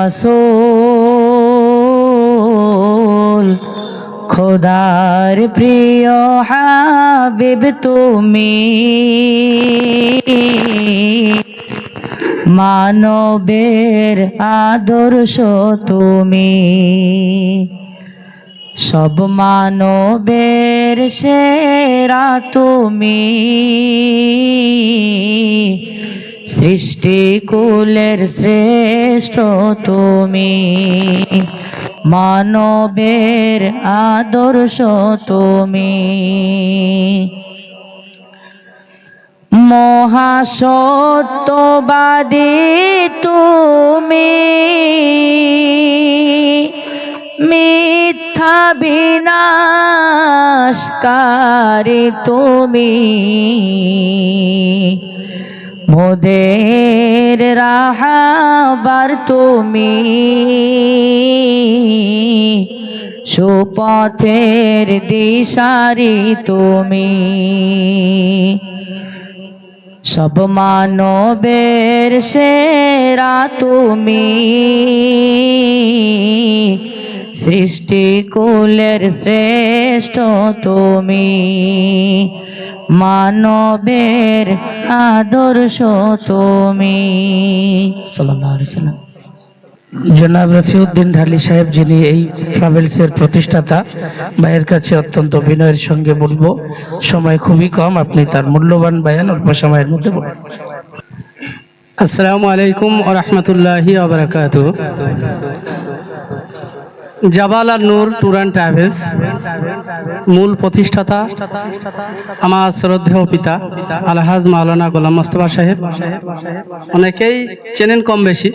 রাসূল খোদার প্রিয় হাবিব তুমি, মানবের আদর্শ তুমি, সব মানবের সেরা তুমি, সৃষ্টিকুলের শ্রেষ্ঠ তুমি, মানবের আদর্শ তুমি, মহাসত্যবাদী তুমি, মিথ্যা বিনাশকারী তুমি, মোদের রাহবার তুমি, সুপথের দিশারি তুমি, সব মানবের সেরা তুমি, সৃষ্টিকুলের শ্রেষ্ঠ তুমি, মানবের আদর্শ তুমি। সাল্লাল্লাহু আলাইহি ওয়াসাল্লাম। জনাব রফিউদ্দিন ঢালী সাহেব, যিনি এই ট্রাভেলসের প্রতিষ্ঠাতা, ভাইয়ের কাছে অত্যন্ত বিনয়ের সঙ্গে বলবো, সময় খুবই কম, আপনি তার মূল্যবান বয়ান অল্প সময়ের মধ্যে বলুন। আসসালামু আলাইকুম ওয়া রাহমাতুল্লাহি ওয়া বারাকাতুহু। জাবাল আর নূর ট্যুর অ্যান্ড ট্রাভেলস মূল প্রতিষ্ঠাতা আমার শ্রদ্ধেয় পিতা আলহাজ মাওলানা গোলাম মোস্তফা সাহেব, অনেকেই চেনেন কম বেশি।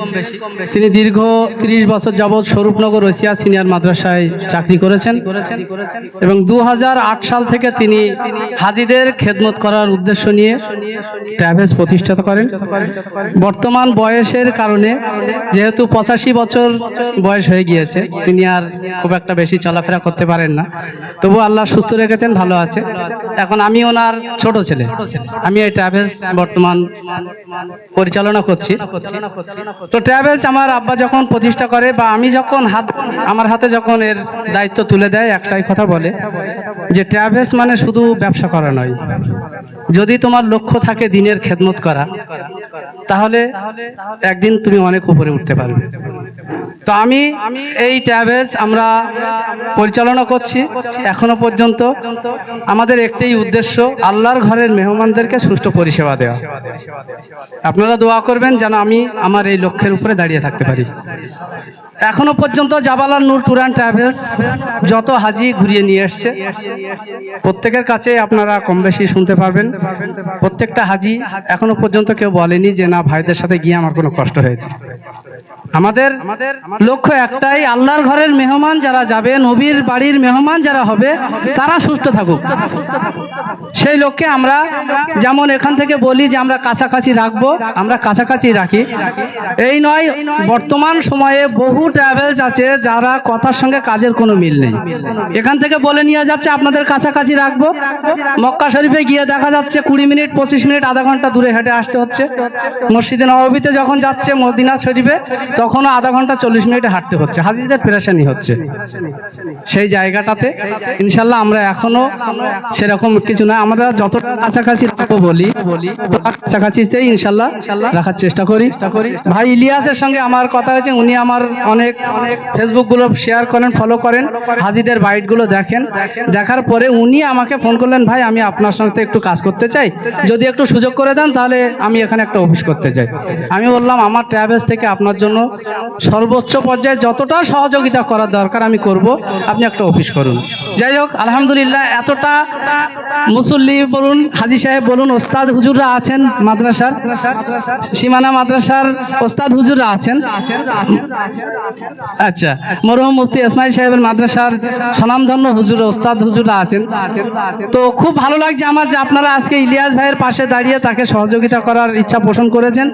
তিনি দীর্ঘ 30 বছর যাবৎ স্বরূপনগর রশিয়া সিনিয়র মাদ্রাসায় চাকরি করেছেন এবং 2008 সাল থেকে তিনি হাজীদের খেদমত করার উদ্দেশ্য নিয়ে ট্রাভেলস প্রতিষ্ঠা করেন। বর্তমান বয়সের কারণে, যেহেতু 85 বছর বয়স হয়ে গিয়েছে, তিনি আর খুব একটা বেশি চলাফেরা করতে পারেন না, তবু আল্লাহ সুস্থ রেখেছেন, ভালো আছে। এখন আমি ওনার ছোট ছেলে, আমি এই ট্রাভেলস বর্তমান পরিচালনা করছি। তো ট্রাভেলস আমার আব্বা যখন প্রতিষ্ঠা করে বা আমি যখন আমার হাতে যখন এর দায়িত্ব তুলে দেয়, একটাই কথা বলে যে ট্রাভেলস মানে শুধু ব্যবসা করা নয়, যদি তোমার লক্ষ্য থাকে দিনের খেদমত করা, তাহলে একদিন তুমি অনেক উপরে উঠতে পারবে। তো আমি এই ট্রাভেলস আমরা পরিচালনা করছি। এখনো পর্যন্ত আমাদের একটাই উদ্দেশ্য, আল্লাহর ঘরের মেহমানদেরকে সুষ্ঠু পরিষেবা দেওয়া। আপনারা দোয়া করবেন যেন আমি আমার এই লক্ষ্যের উপরে দাঁড়িয়ে থাকতে পারি। এখনো পর্যন্ত জাবাল আর নূর ট্যুর অ্যান্ড ট্রাভেলস যত হাজি ঘুরিয়ে নিয়ে এসছে, প্রত্যেকের কাছে আপনারা কম বেশি শুনতে পারবেন, প্রত্যেকটা হাজি এখনো পর্যন্ত কেউ বলেনি যে না ভাইদের সাথে গিয়ে আমার কোনো কষ্ট হয়েছে। আমাদের লক্ষ্য একটাই, আল্লাহর ঘরের মেহমান যারা যাবে, নবীর বাড়ির মেহমান যারা হবে, তারা সুস্থ থাকুক। সেই লক্ষ্যে আমরা যেমন এখান থেকে বলি যে আমরা কাছাকাছি রাখবো, আমরা কাছাকাছি রাখি। এই নয়, বর্তমান সময়ে বহু ট্রাভেলস আছে যারা কথার সঙ্গে কাজের কোনো মিল নেই। এখান থেকে বলে নিয়ে যাচ্ছে আপনাদের কাছাকাছি রাখবো, মক্কা শরীফে গিয়ে দেখা যাচ্ছে 20 মিনিট 25 মিনিট আধা ঘন্টা দূরে হেঁটে আসতে হচ্ছে। মসজিদে নববীতে যখন যাচ্ছে মদিনা শরীফে, তখনও আধা ঘন্টা 40 মিনিটে হাঁটতে হচ্ছে, হাজিদের পেরেশানি হচ্ছে। সেই জায়গাটাতে ইনশাল্লাহ আমরা এখনো সেরকম কিছু না, আমরা যতটা কাছাকাছি রাখবো বলি কাছাকাছিতেই ইনশাল্লাহ রাখার চেষ্টা করি। ভাই ইলিয়াসের সঙ্গে আমার কথা হয়েছে, উনি আমার অনেক ফেসবুক গুলো শেয়ার করেন, ফলো করেন, হাজিদের বাইট গুলো দেখেন। দেখার পরে উনি আমাকে ফোন করলেন, ভাই আমি আপনার সঙ্গে একটু কাজ করতে চাই, যদি একটু সুযোগ করে দেন তাহলে আমি এখানে একটা অফিস করতে চাই। আমি বললাম আমার ট্রাভেলস থেকে আপনার জন্য সর্বোচ্চ পর্যায়ে যতটা সহযোগিতা করার দরকার আমি করব, আপনি একটা অফিস করুন। যাই হোক, আলহামদুলিল্লাহ এতটা মুসল্লি বলুন, হাজি সাহেব বলুন, ওস্তাদ হুজুররা আছেন, মাদ্রাসার সীমানা মাদ্রাসার ওস্তাদ হুজুররা আছেন। আচ্ছা, মরহুম মুফতি ইসমাইল সাহেবের মাদ্রাসার স্বনামধন্য হুজুর ওস্তাদ হুজুররা আছেন। তো খুব ভালো লাগছে আমার যে আপনারা আজকে ইলিয়াস ভাইয়ের পাশে দাঁড়িয়ে তাকে সহযোগিতা করার ইচ্ছা পোষণ করেছেন।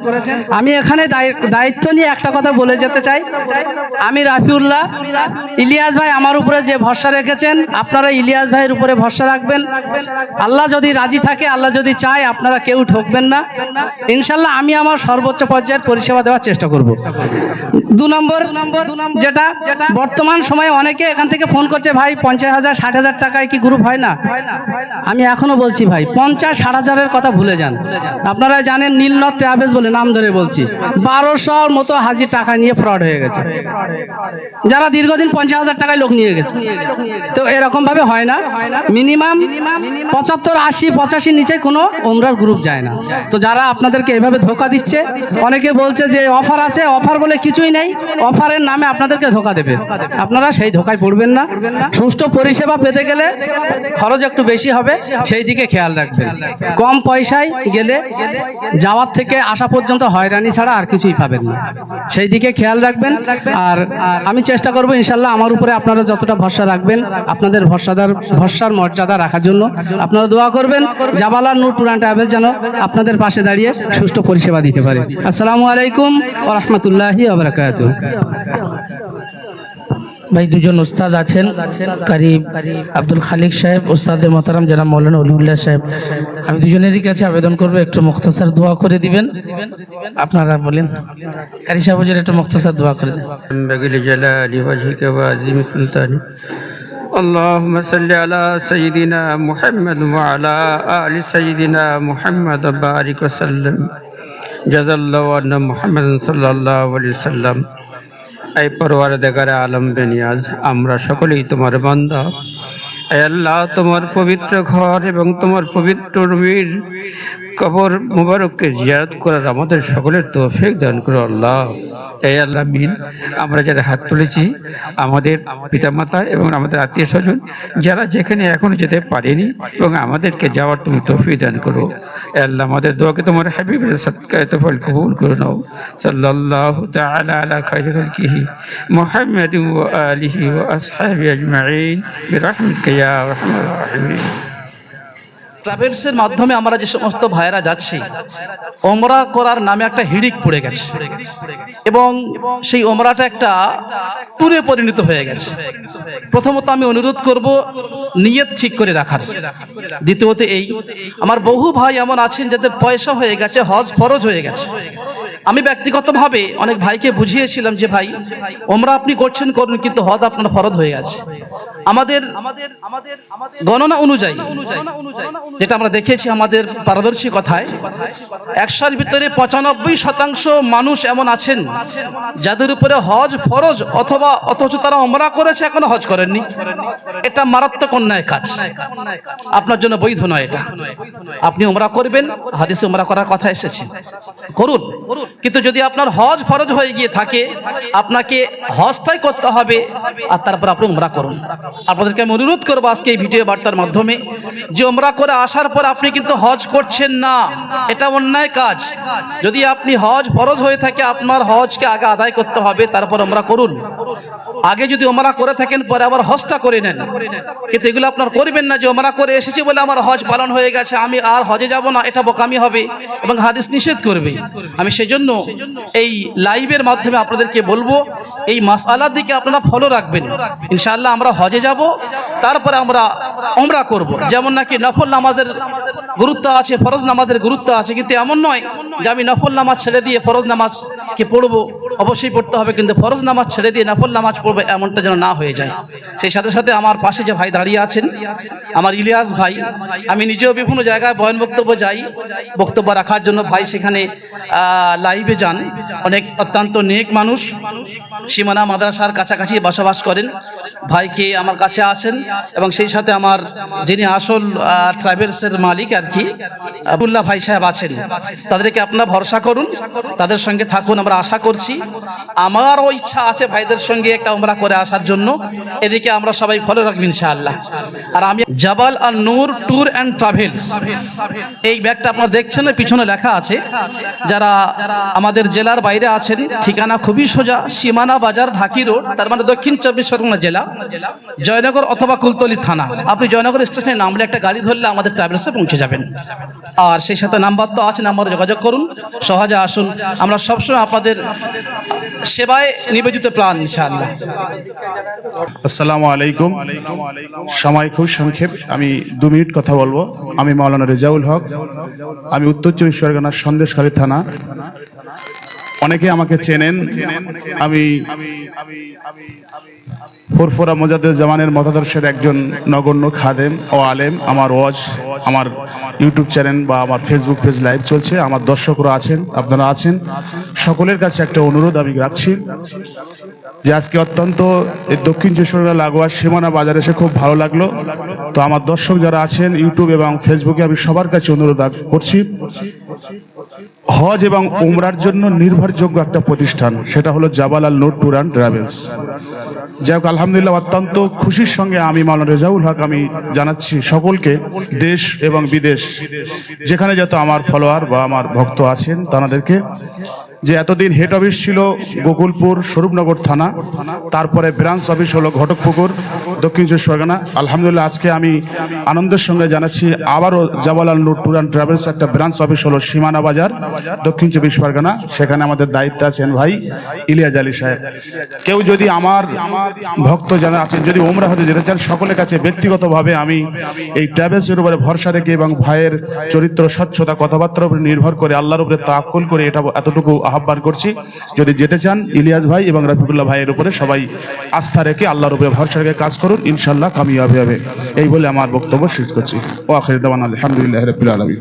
আমি এখানে দায়িত্ব নিয়ে একটা কথা বলে যেতে চাই, আমি রাফিউল্লাহ, ইলিয়াস ভাই আমার উপরে যে ভরসা রেখেছেন, আপনারা ইলিয়াস ভাইয়ের উপরে ভরসা রাখবেন। আল্লাহ যদি রাজি থাকে, আল্লাহ যদি চায়, আপনারা কেউ ঠকবেন না ইনশাল্লাহ। আমি আমার সর্বোচ্চ পর্যায়ের পরিষেবা দেওয়ার চেষ্টা করব। 2 নম্বর যেটা, বর্তমান সময়ে অনেকে এখান থেকে ফোন করছে, ভাই 50,000 60,000 টাকায় কি গ্রুপ হয় না? আমি এখনো বলছি ভাই 50-60,000-এর কথা ভুলে যান। আপনারা জানেন নীলনদ ট্রাভেলস বলে নাম ধরে বলছি, 1200 মতো হাজির টাকা নিয়ে ফ্রড হয়ে গেছে, যারা দীর্ঘদিন 50,000 টাকায় লোক নিয়ে গেছে। তো এরকম ভাবে হয় না, মিনিমাম 75, 80, 85 নিচে কোনো ওমরার গ্রুপ যায় না। তো যারা আপনাদেরকে এভাবে ধোকা দিচ্ছে, অনেকে বলছে যে অফার আছে, অফার বলে কিছুই নেই, অফারের নামে আপনাদেরকে ধোকা দেবে। আপনারা সেই ধোকায় পড়বেন না। সুষ্ঠু পরিষেবা পেতে গেলে খরচ একটু বেশি হবে, সেই দিকে খেয়াল রাখবেন। কম পয়সায় গেলে যাওয়ার থেকে আসা পর্যন্ত হয়রানি ছাড়া আর কিছুই পাবেন না, সেই দিকে খেয়াল রাখবেন। আর আমি চেষ্টা করব ইনশাল্লাহ আমার উপরে আপনারা যতটা ভরসা রাখবেন, আপনাদের ভরসার মর্যাদা রাখার জন্য আপনারা দোয়া করবেন। জাবাল আর নূর ট্যুর অ্যান্ড ট্রাভেলস যেন আপনাদের পাশে দাঁড়িয়ে সুষ্ঠু পরিষেবা দিতে পারে। আসসালামু আলাইকুম ওয়া রাহমাতুল্লাহি ওয়া বারাকাতুহু। ভাই দুজন উস্তাদ আছেন, কারি আব্দুল খালিক সাহেব, উস্তাদে মোহতারাম জনাব মাওলানা ওলিউল্লাহ সাহেব। আমি দুজনেরই কাছে আবেদন করবো একটু মুখতাসার দোয়া করে দিবেন। আপনারা বলেন, কারি সাহেব হুজুর একটু মুখতাসার দোয়া করে দেন। بغل جلال وجهك وعظيم سلطانك اللهم صل على سيدنا محمد وعلى آل سيدنا محمد وبارك وسلم جزا الله عنا محمد صلى الله عليه وسلم। এই পরওয়ারদিগার আলম বেনিয়াজ, আমরা সকলেই তোমার বান্দা। হে আল্লাহ, তোমার পবিত্র ঘর এবং তোমার পবিত্র নবীর কবর মুবারককে জিয়ারত করার আমাদের সকলের তৌফিক দান করো আল্লাহ। এই আল্লাহ আমিন। আমরা যারা হাত তুলেছি, আমাদের পিতামাতা এবং আমাদের আত্মীয় স্বজন যারা যেখানে এখনো যেতে পারেনি, এবং আমাদেরকে যাওয়ার তুমি তৌফিক দান করো। হে আল্লাহ, আমাদের দোয়াকে তোমার হাবিবের সদকায়ে তফল কবুল করে নাও। সাল্লাল্লাহু তাআলা আলা খায়রি খালকিহি মুহাম্মাদিন ওয়া আলিহি ওয়া আসহাবিহি আজমাইন বিরহমাতিকা ইয়া আরহামার রাহিমিন। ট্রাভেলসের মাধ্যমে আমরা যে সমস্ত ভাইয়েরা যাচ্ছি, ওমরা করার নামে একটা হিড়িক পড়ে গেছে এবং সেই ওমরাটা একটা ট্যুরে পরিণত হয়ে গেছে। প্রথমত আমি অনুরোধ করব নিয়ত ঠিক করে রাখার। দ্বিতীয়ত এই, আমার বহু ভাই এমন আছেন যাদের পয়সা হয়ে গেছে, হজ ফরজ হয়ে গেছে। আমি ব্যক্তিগতভাবে অনেক ভাইকে বুঝিয়েছিলাম যে ভাই ওমরা আপনি করছেন করুন, কিন্তু হজ আপনার ফরজ হয়ে গেছে। আমাদের গণনা অনুযায়ী যেটা আমরা দেখেছি, আমাদের পারদর্শী কথায় 100-র ভিতরে 95% মানুষ এমন আছেন যাদের উপরে হজ ফরজ, অথচ তারা ওমরা করেছে, এখনো হজ করেননি। এটা মারাত্মক অন্যায় কাজ, আপনার জন্য বৈধ নয় এটা। আপনি ওমরা করবেন, হাদিসে ওমরা করার কথা এসেছে, করুন, কিন্তু যদি আপনার হজ ফরজ হয়ে গিয়ে থাকে, আপনাকে হজটাই করতে হবে আর তারপর আপনি ওমরা করুন। আপনাদেরকে আমি অনুরোধ করবো আজকে এই ভিডিও বার্তার মাধ্যমে যে ওমরা করে আসার পর আপনি কিন্তু হজ করছেন না, এটা অন্যায় কাজ। যদি আপনি হজ ফরজ হয়ে থাকে, আপনার হজকে আগে আদায় করতে হবে, তারপর ওমরা করুন। আগে যদি ওমরা করে থাকেন, পরে আবার হজটা করে নেন, কিন্তু এগুলো আপনার করবেন না যে ওমরা করে এসেছি বলে আমার হজ পালন হয়ে গেছে, আমি আর হজে যাব না, এটা বোকামি হবে এবং হাদিস নিষেধ করবে। আমি সেজন্য এই লাইভের মাধ্যমে আপনাদেরকে বলবো, এই মাসআলার দিকে আপনারা ফলো রাখবেন। ইনশাআল্লাহ আমরা হজে যাব, তারপরে আমরা ওমরা করব। যেমন নাকি নফল নামাজের গুরুত্ব আছে, ফরজ নামাজের গুরুত্ব আছে, কিন্তু এমন নয় যে আমি নফল নামাজ ছেড়ে দিয়ে ফরজ নামাজকে পড়বো। অবশ্যই পড়তে হবে, কিন্তু ফরজ নামাজ ছেড়ে দিয়ে নফল নামাজ পড়বো এমনটা যেন না হয়ে যায়। সেই সাথে সাথে আমার পাশে যে ভাই দাঁড়িয়ে আছেন, আমার ইলিয়াস ভাই, আমি নিজেও বিভিন্ন জায়গায় বয়ান বক্তব্য যাই, বক্তব্য রাখার জন্য ভাই সেখানে লাইভে যান। অনেক অত্যন্ত নেক মানুষ, সীমানা মাদ্রাসার কাছাকাছি বসবাস করেন। ভাইকে আমার কাছে আছেন এবং সেই সাথে আমার যিনি আসল ট্রাভেলসের মালিক আর কি, আব্দুল্লাহ ভাই সাহেব আছেন। তাদেরকে আপনারা ভরসা করুন, তাদের সঙ্গে থাকুন। আমরা আশা করছি, আমারও ইচ্ছা আছে ভাইদের সঙ্গে একটা ওমরা করে আসার জন্য। এদিকে আমরা সবাই ফলো রাখবো ইনশাআল্লাহ। আর আমি জাবাল আর নূর ট্যুর অ্যান্ড ট্রাভেলস, এই ব্যাগটা আপনারা দেখছেন, পিছনে লেখা আছে। যারা আমাদের জেলার বাইরে আছেন, ঠিকানা খুবই সোজা, সীমানা বাজার, ঢাকি রোড, তার মানে দক্ষিণ 24 পরগনা জেলা। জয়নগর অথবা কুলতলি থানা। আপনি জয়নগর স্টেশনে নামলে একটা গাড়ি ধরলে আমাদের ট্রাভেলসে পৌঁছে যাবেন। আর সেই সাথে নাম্বার তো আছে, নাম্বারে যোগাযোগ করুন, সহজে আসুন। আমরা সবসময় আপনাদের সেবায় নিবেদিত প্রাণ ইনশাআল্লাহ। আসসালামু আলাইকুম। সময় খুব সংক্ষেপ, আমি 2 মিনিট কথা বলবো। আমি মাওলানা রেজাউল হক, আমি উত্তর চব্বিশ পরগনার সন্দেশখালী থানা। অনেকে আমাকে চেনেন, আমি ফুরফুরা মুজাদ্দেদ জামানের মতাদর্শের একজন নগণ্য খাদেম ও আলেম। আমার ওয়াজ, আমার ইউটিউব চ্যানেল বা আমার ফেসবুক পেজ লাইভ চলছে, আমার দর্শকরা আছেন, আপনারা আছেন, সকলের কাছে একটা অনুরোধ আমি রাখছি যে আজকে অত্যন্ত এই দক্ষিণ চব্বিশ পরগনা লাগোয়া সীমানা বাজারে এসে খুব ভালো লাগলো। তো আমার দর্শক যারা আছেন ইউটিউব এবং ফেসবুকে, আমি সবার কাছে অনুরোধ করছি, হজ এবং উমরার জন্য নির্ভরযোগ্য একটা প্রতিষ্ঠান, সেটা হলো জাবাল আল নূর ট্যুর অ্যান্ড ট্রাভেলস। যাই হোক, আলহামদুলিল্লাহ অত্যন্ত খুশির সঙ্গে আমি মাওলানা রেজাউল হক আমি জানাচ্ছি সকলকে, দেশ এবং বিদেশ যেখানে যত আমার ফলোয়ার বা আমার ভক্ত আছেন তাদেরকে, যে এতদিন হেড অফিস ছিল গোকুলপুর স্বরূপনগর থানা, তারপরে ব্রাঞ্চ অফিস হলো ঘটকপুকুর দক্ষিণ চব্বিশ পরগনা। আলহামদুলিল্লাহ আজকে আমি আনন্দের সঙ্গে জানাচ্ছি আবারও জাবাল আল নূর ট্যুর অ্যান্ড ট্রাভেলস একটা ব্রাঞ্চ অফিস হলো সীমানা বাজার দক্ষিণ চব্বিশ পরগনা। সেখানে আমাদের দায়িত্বে আছেন ভাই ইলিয়াস আলী সাহেব। কেউ যদি আমার ভক্ত যারা আছেন যদি উমরা হতে যেতে চান, সকলের কাছে ব্যক্তিগতভাবে আমি এই ট্রাভেলসের উপরে ভরসা রেখে এবং ভাইয়ের চরিত্র, স্বচ্ছতা, কথাবার্তার উপরে নির্ভর করে, আল্লাহর উপরে তাওয়াক্কুল করে এটা এতটুকু আহ্বান করছি, যদি যেতে চান ইলিয়াস ভাই এবং রফিকুল্লাহ ভাইয়ের উপরে সবাই আস্থা রেখে আল্লাহর উপরে ভরসা রেখে কাজ করুন, ইনশাআল্লাহ কামিয়াব হবে। এই বলে আমার বক্তব্য শেষ করছি। ওয়া আখির দাওয়ানা আলহামদুলিল্লাহি রাব্বিল আলামিন।